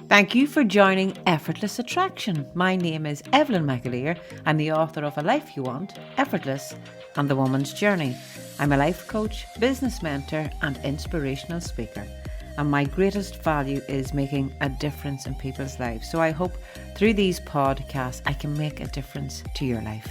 Thank you for joining Effortless Attraction. My name is Evelyn McAleer. I'm the author of A Life You Want, Effortless, and The Woman's Journey. I'm a life coach, business mentor, and inspirational speaker. And my greatest value is making a difference in people's lives. So I hope through these podcasts, I can make a difference to your life.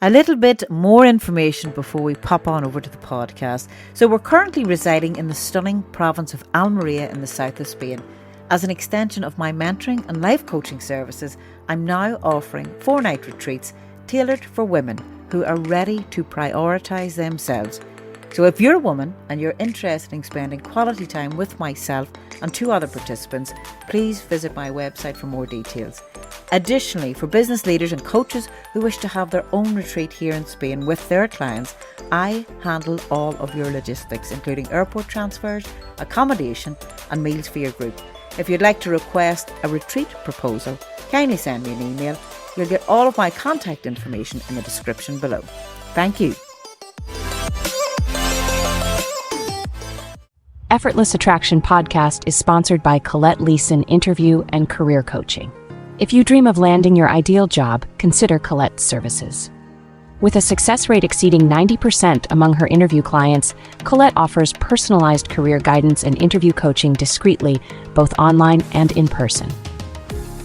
A little bit more information before we pop on over to the podcast. So we're currently residing in the stunning province of Almeria in the south of Spain. As an extension of my mentoring and life coaching services, I'm now offering 4-night retreats tailored for women who are ready to prioritise themselves. So if you're a woman and you're interested in spending quality time with myself and 2 other participants, please visit my website for more details. Additionally, for business leaders and coaches who wish to have their own retreat here in Spain with their clients, I handle all of your logistics, including airport transfers, accommodation and meals for your group. If you'd like to request a retreat proposal, kindly send me an email. You'll get all of my contact information in the description below. Thank you. Effortless Attraction podcast is sponsored by Colette Leeson Interview and Career Coaching. If you dream of landing your ideal job, consider Colette's services. With a success rate exceeding 90% among her interview clients, Colette offers personalized career guidance and interview coaching discreetly, both online and in person.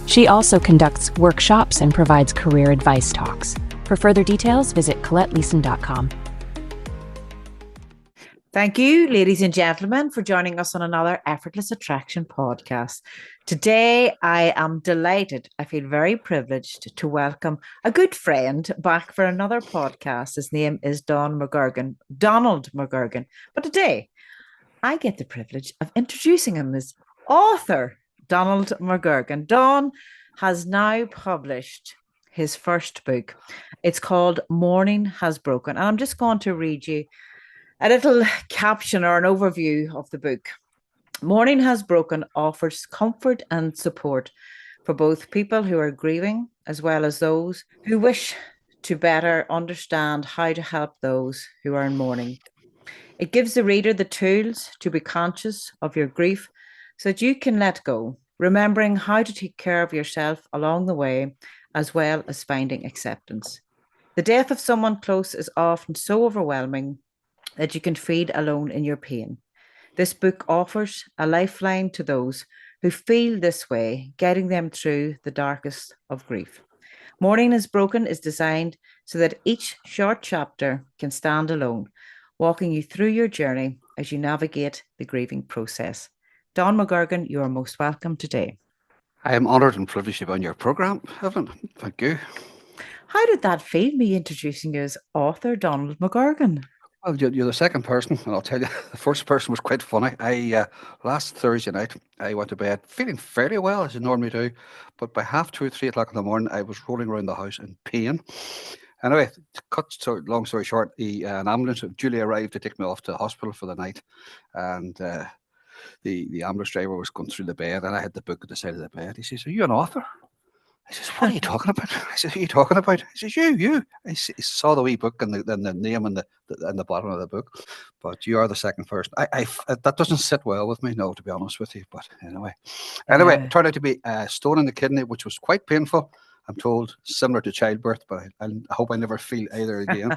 She also conducts workshops and provides career advice talks. For further details, visit ColetteLeeson.com. Thank you, ladies and gentlemen, for joining us on another Effortless Attraction podcast. Today, I am delighted, I feel very privileged to welcome a good friend back for another podcast. His name is Don McGurgan, Donald McGurgan. But today, I get the privilege of introducing him as author, Donald McGurgan. Don has now published his first book. It's called Mourning Has Broken. And I'm just going to read you a little caption or an overview of the book. Mourning Has Broken offers comfort and support for both people who are grieving as well as those who wish to better understand how to help those who are in mourning. It gives the reader the tools to be conscious of your grief so that you can let go, remembering how to take care of yourself along the way, as well as finding acceptance. The death of someone close is often so overwhelming that you can feel alone in your pain. This book offers a lifeline to those who feel this way, guiding them through the darkest of grief. Mourning Has Broken is designed so that each short chapter can stand alone, walking you through your journey as you navigate the grieving process. Don McGurgan, you are most welcome today. I am honoured and privileged to be on your programme, Evelyn. Thank you. How did that feel, me introducing you as author Donald McGurgan? Well, you're the second person, and I'll tell you, the first person was quite funny. Last Thursday night, I went to bed feeling fairly well, as I normally do, but by 2:30, 3:00 in the morning, I was rolling around the house in pain. Anyway, long story short, an ambulance duly arrived to take me off to the hospital for the night, and the ambulance driver was going through the bed, and I had the book at the side of the bed. He says, "Are you an author?" I says, "What are you talking about?" I says, "Who are you talking about?" He says, "You." I saw the wee book and the name and the bottom of the book, but you are the second person. That doesn't sit well with me, no, to be honest with you. But anyway, it turned out to be a stone in the kidney, which was quite painful. I'm told similar to childbirth, but I hope I never feel either again.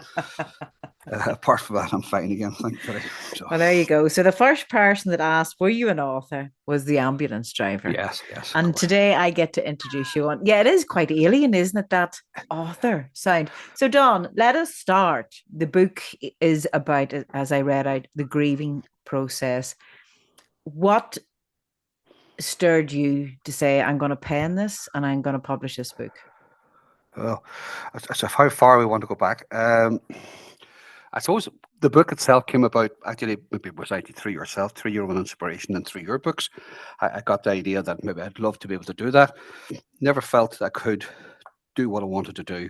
Apart from that, I'm fine again, thankfully. So. Well, there you go. So the first person that asked, were you an author, was the ambulance driver. Yes. And today I get to introduce you on. Yeah, it is quite alien, isn't it, that author sound? So Don, let us start. The book is about, as I read out, the grieving process. What stirred you to say, I'm going to pen this and I'm going to publish this book? Well, so how far we want to go back? I suppose the book itself came about, actually, maybe it was 93 yourself, through your own inspiration and through your books. I got the idea that maybe I'd love to be able to do that. Never felt I could do what I wanted to do.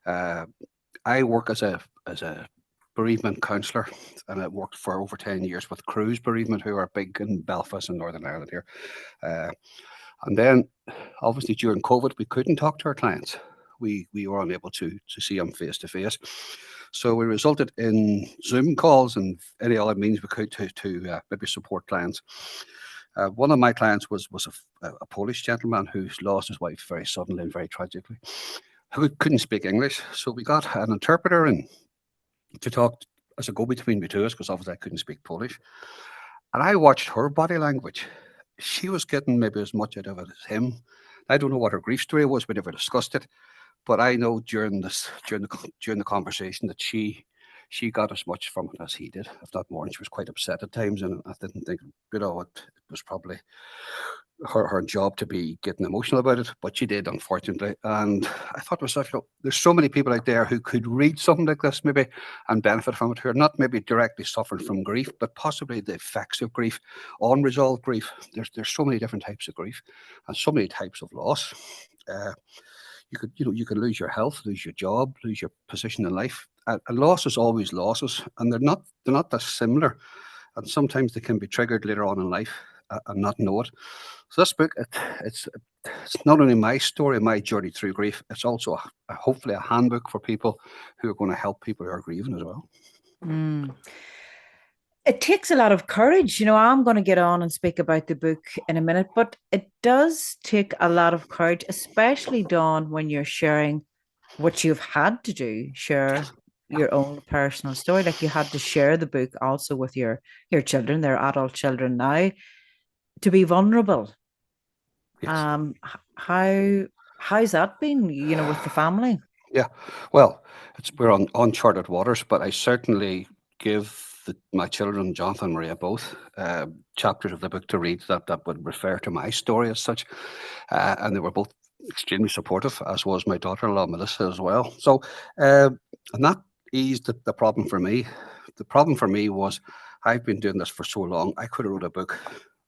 I work as a bereavement counsellor, and I worked for over 10 years with Cruise Bereavement, who are big in Belfast and Northern Ireland here. And then, obviously, during COVID, we couldn't talk to our clients. We were unable to see them face to face. So we resulted in Zoom calls and any other means we could to maybe support clients. One of my clients was a Polish gentleman who's lost his wife very suddenly and very tragically, who couldn't speak English. So we got an interpreter in to talk as a go-between between us, because obviously I couldn't speak Polish. And I watched her body language. She was getting maybe as much out of it as him. I don't know what her grief story was. We never discussed it, but I know during the conversation that she got as much from it as he did, if not more. And she was quite upset at times, and I didn't think, it was probably her job to be getting emotional about it, but she did, unfortunately. And I thought to myself, there's so many people out there who could read something like this maybe and benefit from it, who are not maybe directly suffering from grief, but possibly the effects of grief, unresolved grief. There's so many different types of grief and so many types of loss. You could lose your health, lose your job, lose your position in life. And loss is always losses, and they're not that similar. And sometimes they can be triggered later on in life and not know it. So this book, it's not only my story, my journey through grief, it's also hopefully a handbook for people who are going to help people who are grieving as well. Mm. It takes a lot of courage. I'm going to get on and speak about the book in a minute, but it does take a lot of courage, especially, Dawn, when you're sharing what you've had to do, share your own personal story. Like, you had to share the book also with your children, they're adult children now, to be vulnerable. Yes. How's that been, with the family? Yeah. Well, we're on uncharted waters, but I certainly give my children, Jonathan and Maria, both chapters of the book to read that would refer to my story as such. And they were both extremely supportive, as was my daughter-in-law, Melissa, as well. So, and that eased the problem for me. The problem for me was I've been doing this for so long, I could have wrote a book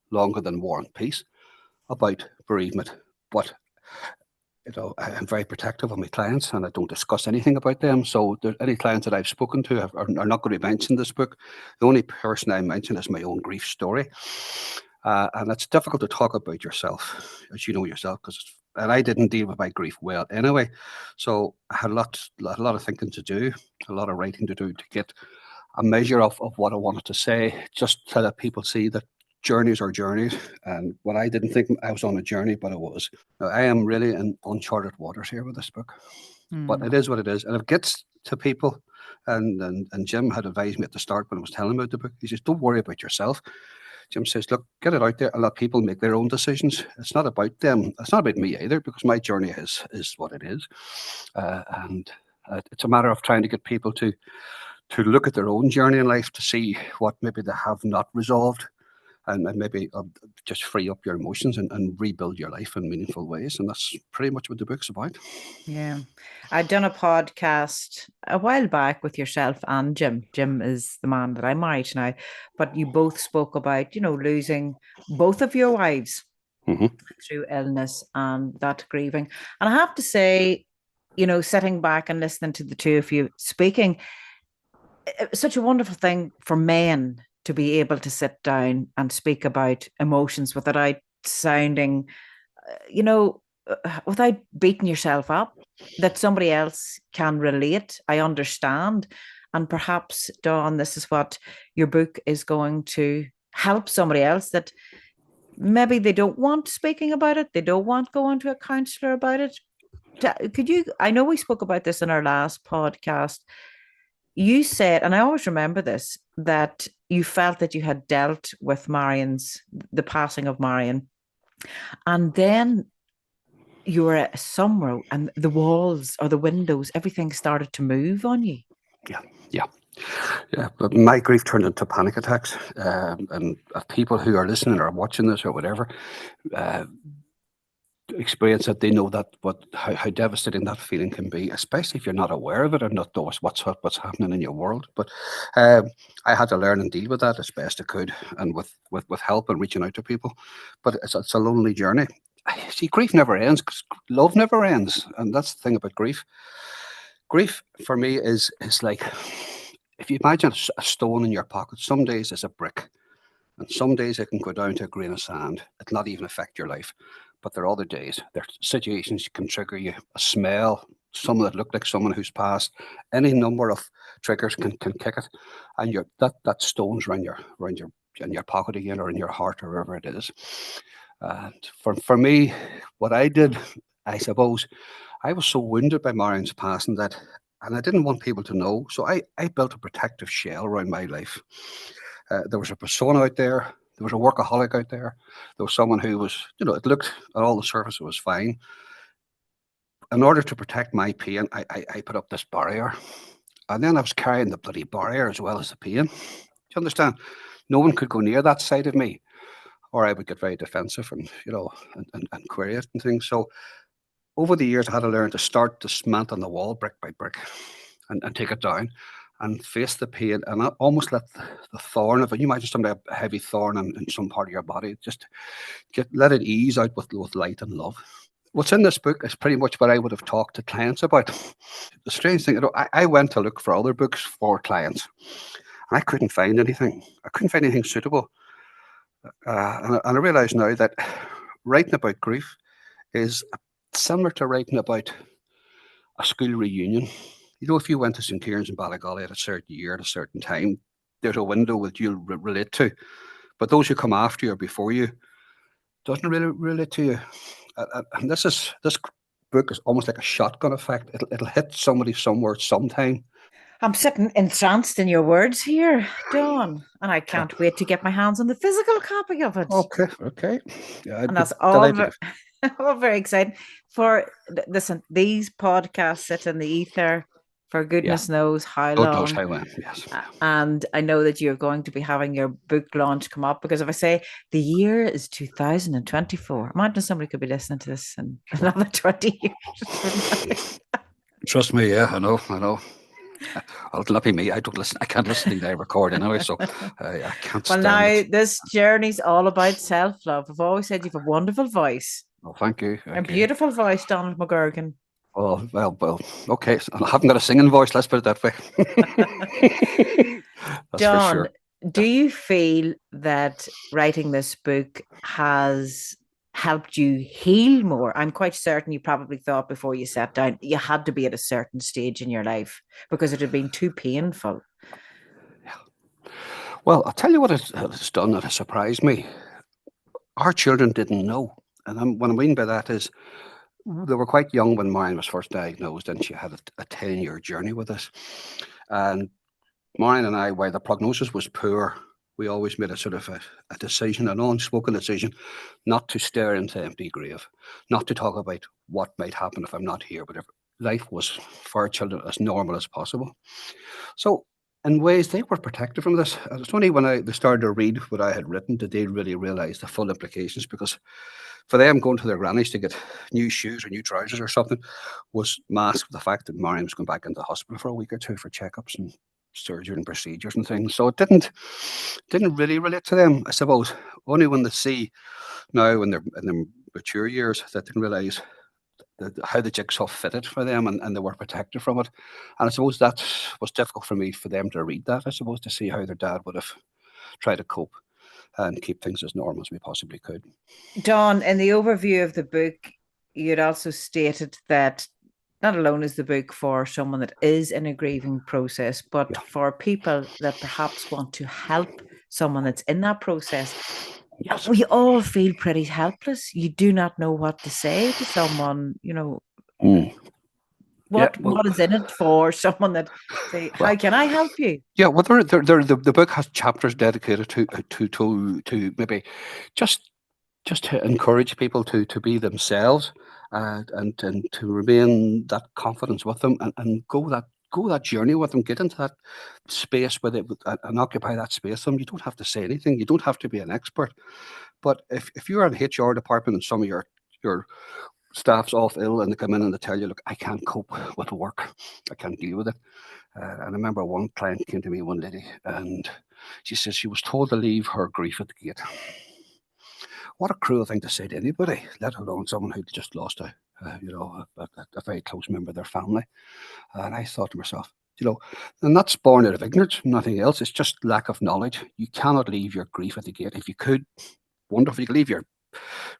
longer than War and Peace about bereavement. But I'm very protective of my clients, and I don't discuss anything about them. So any clients that I've spoken to are not going to mention this book. The only person I mention is my own grief story. And it's difficult to talk about yourself, as you know yourself, and I didn't deal with my grief well anyway. So I had a lot of thinking to do, a lot of writing to do to get a measure of what I wanted to say, just so that people see that journeys are journeys. And what I didn't think I was on a journey, but I was. Now, I am really in uncharted waters here with this book, but it is what it is. And if it gets to people, and Jim had advised me at the start when I was telling him about the book, he says, don't worry about yourself. Jim says, look, get it out there and let people make their own decisions. It's not about them. It's not about me either, because my journey is what it is. And it's a matter of trying to get people to look at their own journey in life, to see what maybe they have not resolved, and maybe just free up your emotions and rebuild your life in meaningful ways. And that's pretty much what the book's about. Yeah. I'd done a podcast a while back with yourself and Jim. Jim is the man that I'm married to now, but you both spoke about, losing both of your wives through illness and that grieving. And I have to say, sitting back and listening to the two of you speaking, it's such a wonderful thing for men to be able to sit down and speak about emotions without sounding, without beating yourself up, that somebody else can relate. I understand. And perhaps, Dawn, this is what your book is going to help somebody else, that maybe they don't want speaking about it. They don't want going to a counselor about it. I know we spoke about this in our last podcast. You said, and I always remember this, that you felt that you had dealt with the passing of Marion. And then you were somewhere and the walls or the windows, everything started to move on you. Yeah. But my grief turned into panic attacks. And people who are listening or watching this or whatever, experience that, they know that how devastating that feeling can be, especially if you're not aware of it or not know what's happening in your world. But I had to learn and deal with that as best I could, and with help and reaching out to people. But it's a lonely journey. See, grief never ends, because love never ends, and that's the thing about grief. Grief for me is like, if you imagine a stone in your pocket, some days it's a brick, and some days it can go down to a grain of sand. It'll not even affect your life. But there are other days, there are situations that can trigger you, a smell, someone that looked like someone who's passed. Any number of triggers can kick it, and that stone's around your in your pocket again, or in your heart, or wherever it is. And for me, what I did, I suppose, I was so wounded by Marion's passing that, and I didn't want people to know. So I built a protective shell around my life. There was a persona out there. There was a workaholic out there. There was someone who was, it looked at all the surface, it was fine. In order to protect my pain, I put up this barrier. And then I was carrying the bloody barrier as well as the pain. Do you understand? No one could go near that side of me, or I would get very defensive and, and query it and things. So over the years, I had to learn to start dismantling the wall brick by brick, and take it down and face the pain, and almost let the thorn of it. You might just have a heavy thorn in some part of your body. Just let it ease out with light and love. What's in this book is pretty much what I would have talked to clients about. The strange thing, I went to look for other books for clients, and I couldn't find anything. I couldn't find anything suitable. And I realise now that writing about grief is similar to writing about a school reunion. If you went to St. Kieran's in Ballygolly at a certain year, at a certain time, there's a window that you'll relate to. But those who come after you or before you doesn't really relate to you. And this book is almost like a shotgun effect. It'll hit somebody somewhere sometime. I'm sitting entranced in your words here, Don, and I can't wait to get my hands on the physical copy of it. Okay. Yeah, and that's all very exciting. Listen, these podcasts sit in the ether for goodness knows how long. God knows how long, yes. And I know that you're going to be having your book launch come up, because if I say the year is 2024, imagine somebody could be listening to this in another 20 years. Trust me, yeah, I know. It'll not be me. I don't listen. I can't listen to the recording anyway, so I can't. Well, now this journey's all about self-love. I've always said you have a wonderful voice. Oh, thank you. A beautiful voice, Don McGurgan. Oh, well, okay. I haven't got a singing voice, let's put it that way. Don, sure. Do you feel that writing this book has helped you heal more? I'm quite certain you probably thought before you sat down you had to be at a certain stage in your life because it had been too painful. Yeah. Well, I'll tell you what it's done that has surprised me. Our children didn't know. And what I mean by that is, they were quite young when Marion was first diagnosed, and she had a 10-year journey with us. And Marion and I, while the prognosis was poor, we always made a sort of a decision, an unspoken decision, not to stare into the empty grave, not to talk about what might happen if I'm not here, but if life was for our children as normal as possible. So in ways, they were protected from this. And it's only when they started to read what I had written did they really realise the full implications, because for them, going to their grannies to get new shoes or new trousers or something was masked with the fact that Marion was going back into the hospital for a week or two for checkups and surgery and procedures and things. So it didn't really relate to them, I suppose. Only when they see now in their mature years that they can realise how the jigsaw fitted for them, and they were protected from it. And I suppose that was difficult for them to read that, I suppose, to see how their dad would have tried to cope and keep things as normal as we possibly could. Don, in the overview of the book, you'd also stated that not alone is the book for someone that is in a grieving process, but for people that perhaps want to help someone that's in that process. Yes. We all feel pretty helpless. You do not know what to say to someone, What is in it for someone that say, how can I help you? Yeah, well, the book has chapters dedicated to maybe just to encourage people to be themselves, and to remain that confidence with them, and go that journey with them, get into that space with it, and occupy that space with them. You don't have to say anything. You don't have to be an expert. But if you're in HR department and some of your staff's off ill and they come in and they tell you, look, I can't cope with work, I can't deal with it. And I remember one client came to me, one lady, and she says she was told to leave her grief at the gate. What a cruel thing to say to anybody, let alone someone who'd just lost a very close member of their family. And I thought to myself, and that's born out of ignorance, nothing else. It's just lack of knowledge. You cannot leave your grief at the gate. If you could, wonderful. You could leave your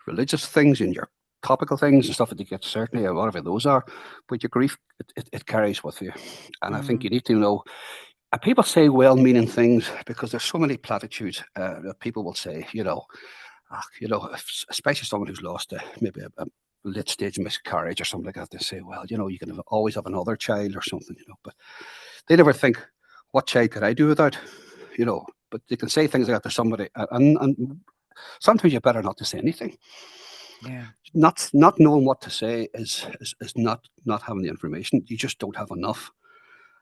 religious things and your topical things and stuff that you get certainly, or whatever those are, but your grief, it carries with you. And I think Mm, you need to know, people say well-meaning things because there's so many platitudes that people will say, especially someone who's lost maybe a late stage miscarriage or something like that. They say, well, you can always have another child or something, but they never think, what child could I do without, but they can say things like that to somebody, and sometimes you're better not to say anything. yeah, Not knowing what to say is not having the information. You just don't have enough.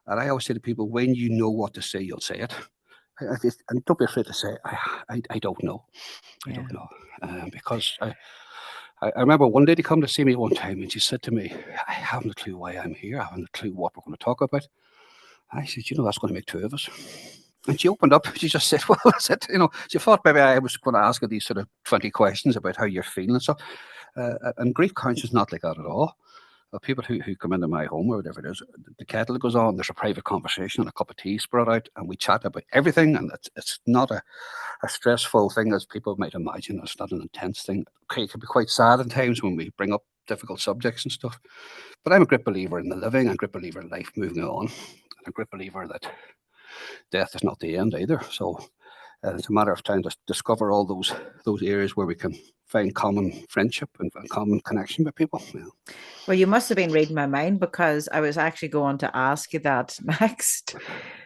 And I always say to people, when you know what to say, you'll say it. And don't be afraid to say, I don't know. I yeah. don't know. Because I remember one lady come to see me one time and she said to me, I haven't a clue why I'm here. I haven't a clue what we're going to talk about. I said, that's going to make two of us. And she opened up. She just said, well, that's it. She thought maybe I was going to ask her these sort of 20 questions about how you're feeling and stuff. And grief counts is not like that at all. People who come into my home or whatever it is, the kettle goes on, there's a private conversation and a cup of tea spread out, and we chat about everything. And it's not a stressful thing as people might imagine. It's not an intense thing. Okay, it can be quite sad at times when we bring up difficult subjects and stuff. But I'm a great believer in the living, I'm a great believer in life moving on, and a great believer that death is not the end either. So it's a matter of trying to discover all those areas where we can find common friendship and common connection with people. Yeah. Well, you must have been reading my mind because I was actually going to ask you that next.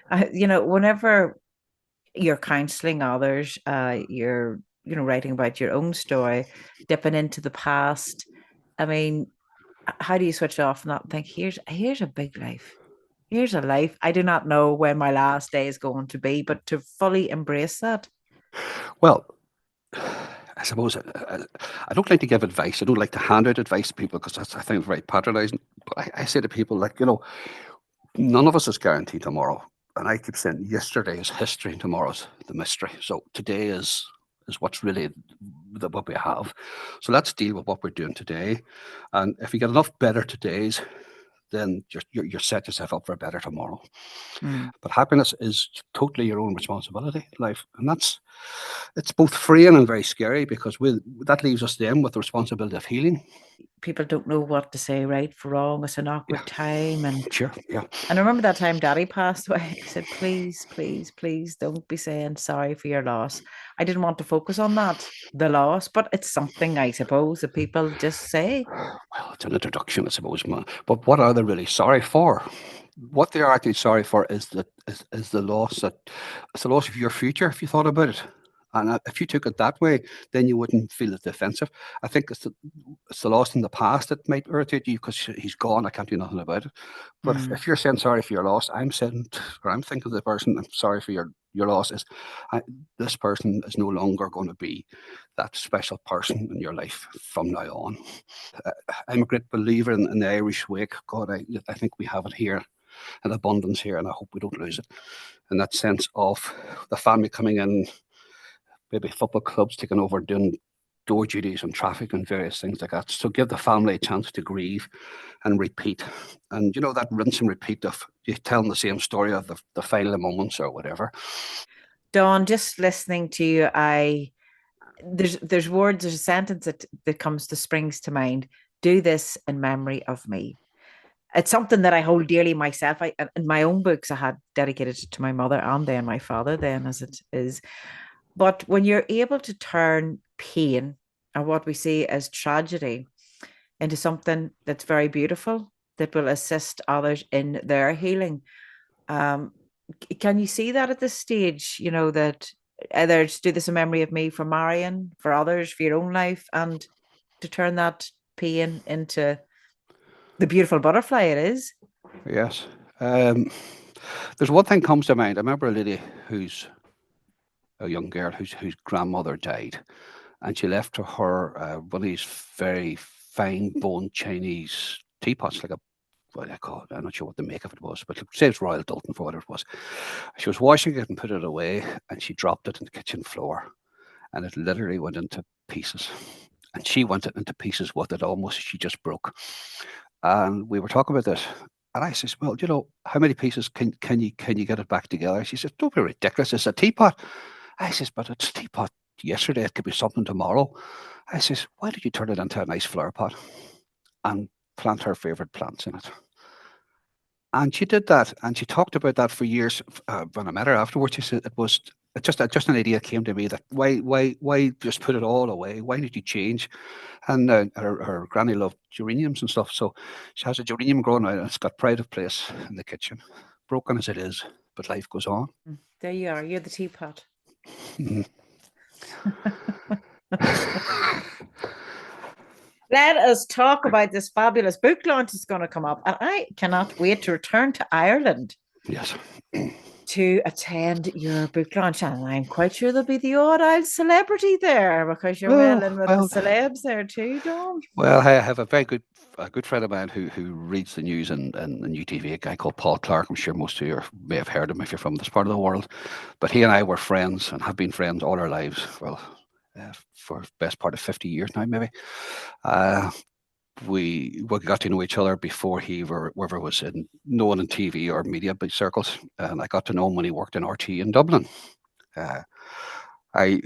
Whenever you're counseling others, you're writing about your own story, dipping into the past. I mean, how do you switch off from that and think, here's a big life. Here's a life. I do not know when my last day is going to be, but to fully embrace that. Well, I suppose I don't like to give advice. I don't like to hand out advice to people because I think it's very patronizing. But I say to people, like, none of us is guaranteed tomorrow. And I keep saying yesterday is history and tomorrow's the mystery. So today is what's really what we have. So let's deal with what we're doing today. And if you get enough better todays, then you're set yourself up for a better tomorrow. Mm. But happiness is totally your own responsibility, life. And it's both freeing and very scary because that leaves us then with the responsibility of healing. People don't know what to say, right for wrong. It's an Yeah, awkward time. sure. Yeah. And I remember that time Daddy passed away. I said, please, please, please don't be saying sorry for your loss. I didn't want to focus on that, the loss, but it's something I suppose that people just say. Well, it's an introduction, I suppose, man. But what are they really sorry for? What they are actually sorry for is the loss it's the loss of your future. If you thought about it, and if you took it that way, then you wouldn't feel it defensive. I think it's the loss in the past that might irritate you because he's gone. I can't do nothing about it. But Mm. if you're saying sorry for your loss, I'm thinking of the person. I'm sorry for your loss. This person is no longer going to be that special person in your life from now on. I'm a great believer in the Irish wake. God, I think we have it here in abundance here, and I hope we don't lose it. In that sense of the family coming in, maybe football clubs taking over, doing door duties and traffic and various things like that. So give the family a chance to grieve and repeat. And that rinse and repeat of you telling the same story of the final moments or whatever. Dawn, just listening to you, there's words, there's a sentence that springs to mind. Do this in memory of me. It's something that I hold dearly myself. In my own books, I had dedicated to my mother and then my father, then as it is. But when you're able to turn pain and what we see as tragedy into something that's very beautiful, that will assist others in their healing, um, can you see that at this stage? That either to do this in memory of me for Marion, for others, for your own life, and to turn that pain into the beautiful butterfly it is. Yes. There's one thing comes to mind. I remember a lady who's a young girl whose grandmother died, and she left to her one of these very fine bone Chinese teapots, like a what I call it. I'm not sure what the make of it was, but say it's Royal Doulton for what it was. She was washing it and put it away, and she dropped it on the kitchen floor, and it literally went into pieces. And she went into pieces with it almost. She just broke. And we were talking about this. And I says, well, how many pieces can you get it back together? She says, don't be ridiculous. It's a teapot. I says, but it's a teapot. yesterday. It could be something tomorrow. I says, why don't you turn it into a nice flower pot and plant her favourite plants in it? And she did that, and she talked about that for years. When I met her afterwards, she said it just an idea came to me that why just put it all away? Why did you change? And her granny loved geraniums and stuff, so she has a geranium growing out, and it's got pride of place in the kitchen, broken as it is, but life goes on. There you are. You're the teapot. Let us talk about this fabulous book launch that's going to come up. And I cannot wait to return to Ireland. Yes. To attend your book launch. And I'm quite sure there'll be the odd old celebrity there because you're well in with the celebs there too, Don. Well, I have a good friend of mine who reads the news and the new TV, a guy called Paul Clark. I'm sure most of you may have heard him if you're from this part of the world. But he and I were friends and have been friends all our lives. Well, for the best part of 50 years now, maybe. We got to know each other before he ever was known in TV or media big circles, and I got to know him when he worked in RT in Dublin. I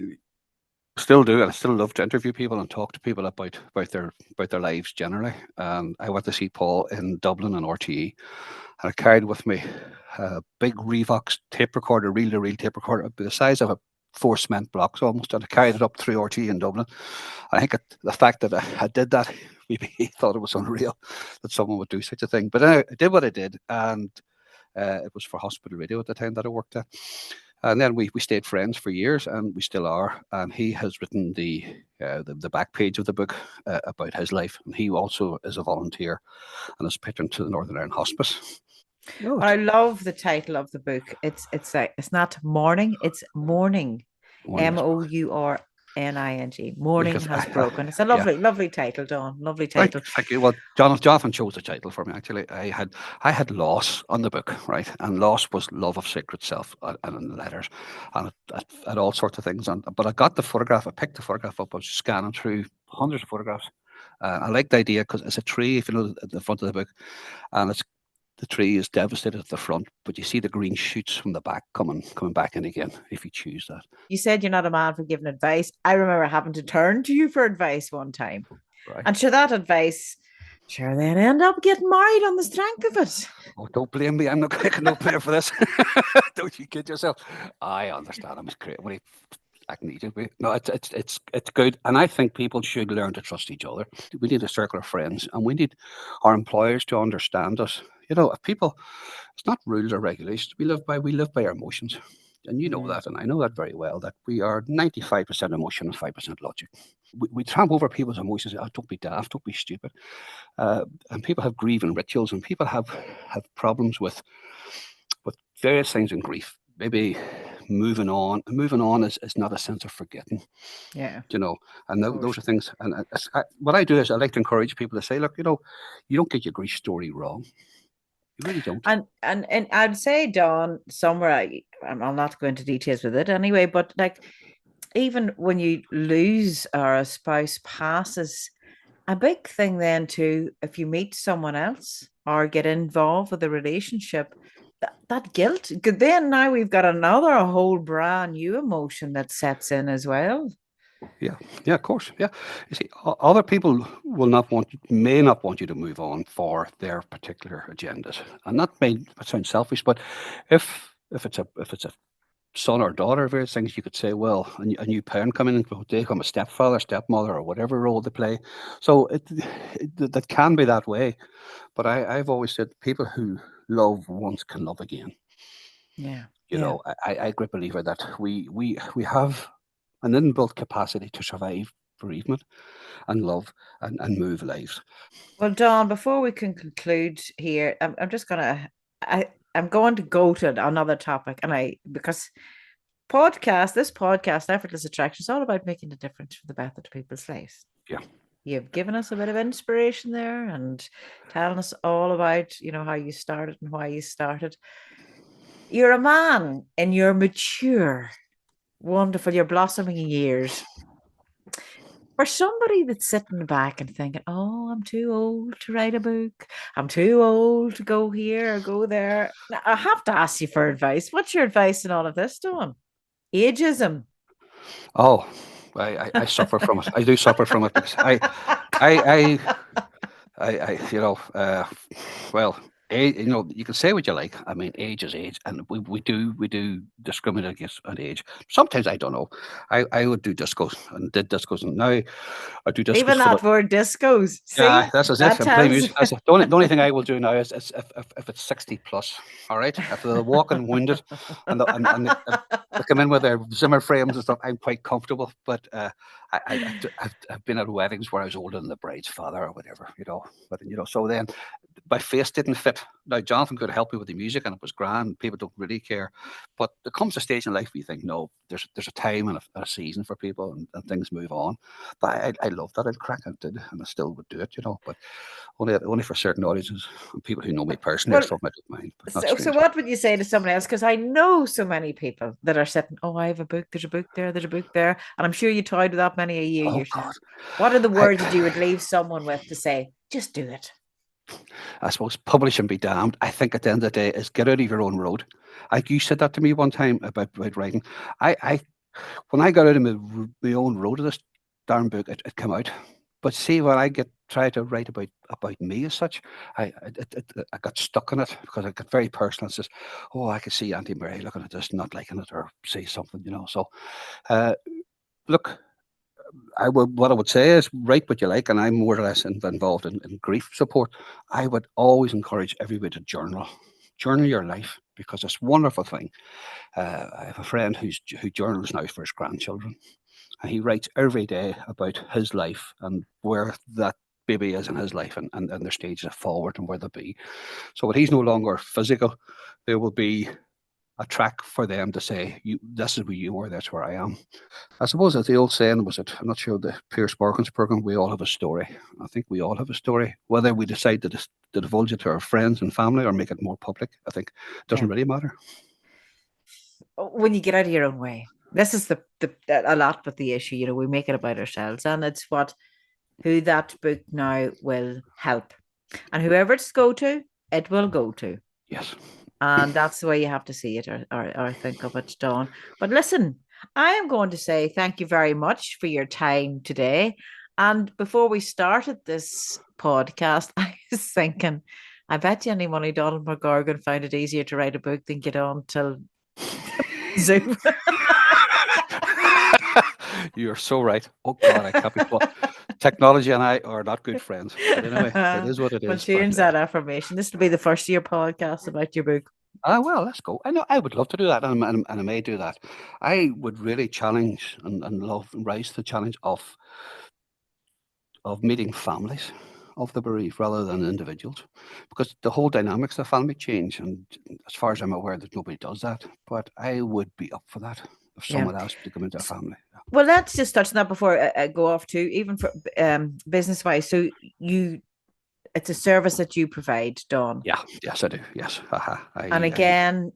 still do, and I still love to interview people and talk to people about their lives generally. I went to see Paul in Dublin in RTE, and I carried with me a big Revox tape recorder, reel-to-reel tape recorder, the size of a 4 cement blocks almost, and I carried it up through RTE in Dublin. I think the fact that I did that, maybe he thought it was unreal that someone would do such a thing. But I did what I did, and it was for hospital radio at the time that I worked at. And then we stayed friends for years, and we still are. And he has written the back page of the book about his life, and he also is a volunteer and is patron to the Northern Ireland Hospice. Oh, I love the title of the book. It's like it's not mourning, it's mourning. Mourning. Mourning Has Broken. It's a lovely title, Don. Lovely title. Thank you. Well, Jonathan chose the title for me. Actually, I had loss on the book, right? And loss was love of sacred self, and in letters, and at all sorts of things. But I got the photograph. I picked the photograph up. I was scanning through hundreds of photographs. I like the idea because it's a tree, if you know, at the front of the book, and the tree is devastated at the front, but you see the green shoots from the back coming back in again if you choose that. You said you're not a man for giving advice. I remember having to turn to you for advice one time. Right. And sure, that advice, then end up getting married on the strength of it. Oh, don't blame me. I'm not taking no blame for this. Don't you kid yourself. I understand. I'm great. I need to be. No, it's good, and I think people should learn to trust each other. We need a circle of friends, and we need our employers to understand us. You know, if people, it's not rules or regulations. We live by our emotions, and you know that, and I know that very well. That we are 95% emotion and 5% logic. We tramp over people's emotions. Oh, don't be daft, don't be stupid. And people have grieving rituals, and people have problems with various things in grief. Maybe moving on is not a sense of forgetting. Yeah, you know, and those are things. And what I do is I like to encourage people to say, look, you know, you don't get your grief story wrong. You really don't. And I'd say, Don, somewhere I'm not going into details with it anyway, but like even when you lose or a spouse passes, a big thing then too, if you meet someone else or get involved with a relationship, that guilt, then now we've got a whole brand new emotion that sets in as well. Yeah, of course. Yeah, you see, other people may not want you to move on for their particular agendas, and that may sound selfish, but if it's a son or daughter, various things, you could say, well, a new parent coming in, they become a stepfather, stepmother, or whatever role they play. So that can be that way. But I've always said people who love once can love again. Yeah. You know, I'm a great believer that we have an inbuilt capacity to survive bereavement and love and move lives. Well, Don, before we can conclude here, I'm just gonna I'm going to go to another topic, because this podcast, Effortless Attraction, is all about making a difference for the better to people's lives. Yeah. You've given us a bit of inspiration there and telling us all about, how you started and why you started. You're a man in your mature, wonderful, your blossoming years. For somebody that's sitting back and thinking, oh, I'm too old to write a book. I'm too old to go here or go there. Now, I have to ask you for advice. What's your advice in all of this, Dawn? Ageism. Oh, I suffer from it. I do suffer from it because I, you know, well, age, you know, you can say what you like. I mean, age is age, and we do discriminate against an age. Sometimes I don't know. I would do discos and did discos, and now I do discos Even for the. that word discos. Yeah, See, that's is it. that And play tells. music. That's the only thing I will do now is if it's 60 plus. All right, if they're walking wounded they come in with their Zimmer frames and stuff, I'm quite comfortable. But I've been at weddings where I was older than the bride's father or whatever, you know. But so then my face didn't fit. Now Jonathan could help me with the music, and it was grand. People don't really care, but there comes a stage in life where you think, no, there's a time and a season for people, and things move on. But I love that. I'd crack and did, and I still would do it, you know. But only for certain audiences and people who know me personally or Well, something. I don't mind, but not so strangers. what would you say to someone else? Because I know so many people that are sitting, oh, I have a book, there's a book there, there's a book there. And I'm sure you toyed with that many a year Oh God, yourself. What are the I words that you would leave someone with to say, just do it? I suppose publish and be damned. I think at the end of the day is get out of your own road. Like you said that to me one time about writing. I when I got out of my own road of this darn book, it came out. But see, when I try to write about me as such, I got stuck in it because I got very personal. It says, oh, I could see Auntie Mary looking at this, not liking it, or say something, you know. So, uh, look, what I would say is write what you like, and I'm more or less involved in grief support. I would always encourage everybody to journal your life because it's a wonderful thing. I have a friend who journals now for his grandchildren, and he writes every day about his life and where that baby is in his life and their stages forward and where they'll be. So when he's no longer physical, there will be a track for them to say, this is where you were, that's where I am. I suppose as the old saying was it, I'm not sure the Pierce Morgan's program, we all have a story. I think we all have a story. Whether we decide to divulge it to our friends and family or make it more public, I think Yeah. doesn't really matter. When you get out of your own way, this is the a lot with the issue. We make it about ourselves, and it's who that book now will help, and whoever it's go to, it will go to. Yes. And that's the way you have to see it or think of it, Dawn. But listen, I am going to say thank you very much for your time today. And before we started this podcast, I was thinking, I bet you any money Donald McGurgan found it easier to write a book than get on till Zoom. You're so right. Oh God, I can't be. Technology and I are not good friends. But anyway, it is what it We'll is. But change that affirmation. This will be the first year podcast about your book. well, let's go. I know I would love to do that, and I may do that. I would really challenge and love and rise to the challenge of meeting families of the bereaved rather than individuals, because the whole dynamics of family change. And as far as I'm aware, that nobody does that. But I would be up for that if Yeah. someone asked me to come into a family. Well, let's just touch on that before I go off too, even for business wise. So it's a service that you provide, Dawn. Yeah, yes, I do. Yes, And again,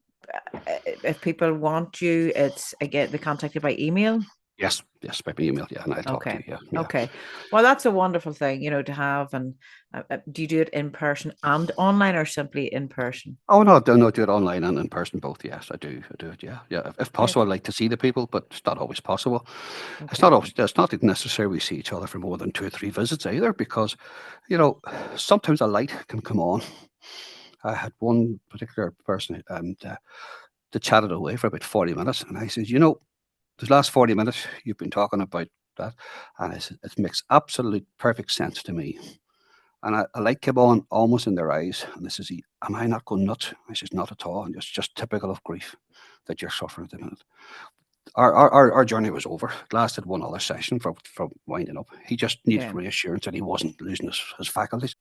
if people want you, it's again they contact you by email. Yes, by email. Yeah, and I'll talk to you. Yeah. Okay. Well, that's a wonderful thing, to have. And do you do it in person and online, or simply in person? Oh no, do it online and in person both. Yes, I do it. Yeah. If possible, I'd like to see the people, but it's not always possible. Okay. It's not necessary we see each other for more than 2 or 3 visits either, because sometimes a light can come on. I had one particular person, and they chatted away for about 40 minutes, and I said, the last 40 minutes you've been talking about that, and I said, it makes absolute perfect sense to me. And a light came on almost in their eyes, and this is, am I not going nuts? I says, not at all. And it's just typical of grief that you're suffering at the minute. Our journey was over. It lasted one other session from winding up. He just needed reassurance that he wasn't losing his faculties.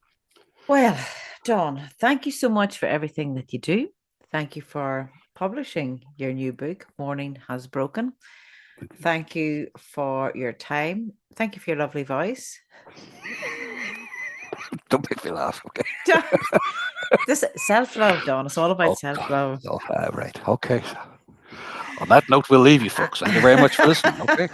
Well, Dawn, thank you so much for everything that you do. Thank you for publishing your new book, Mourning Has Broken. Thank you for your time. Thank you for your lovely voice. Don't make me laugh, okay? This self-love, Dawn. It's all about self-love. Oh, right. Okay. On that note, we'll leave you folks. Thank you very much for listening. Okay.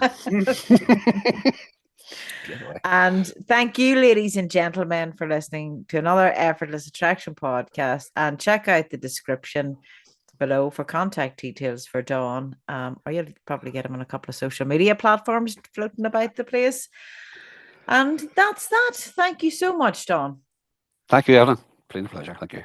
And thank you, ladies and gentlemen, for listening to another Effortless Attraction podcast. And check out the description below for contact details for Don, or you'll probably get him on a couple of social media platforms floating about the place. And that's that. Thank you so much, Don. Thank you, Evelyn. Been a pleasure. Thank you.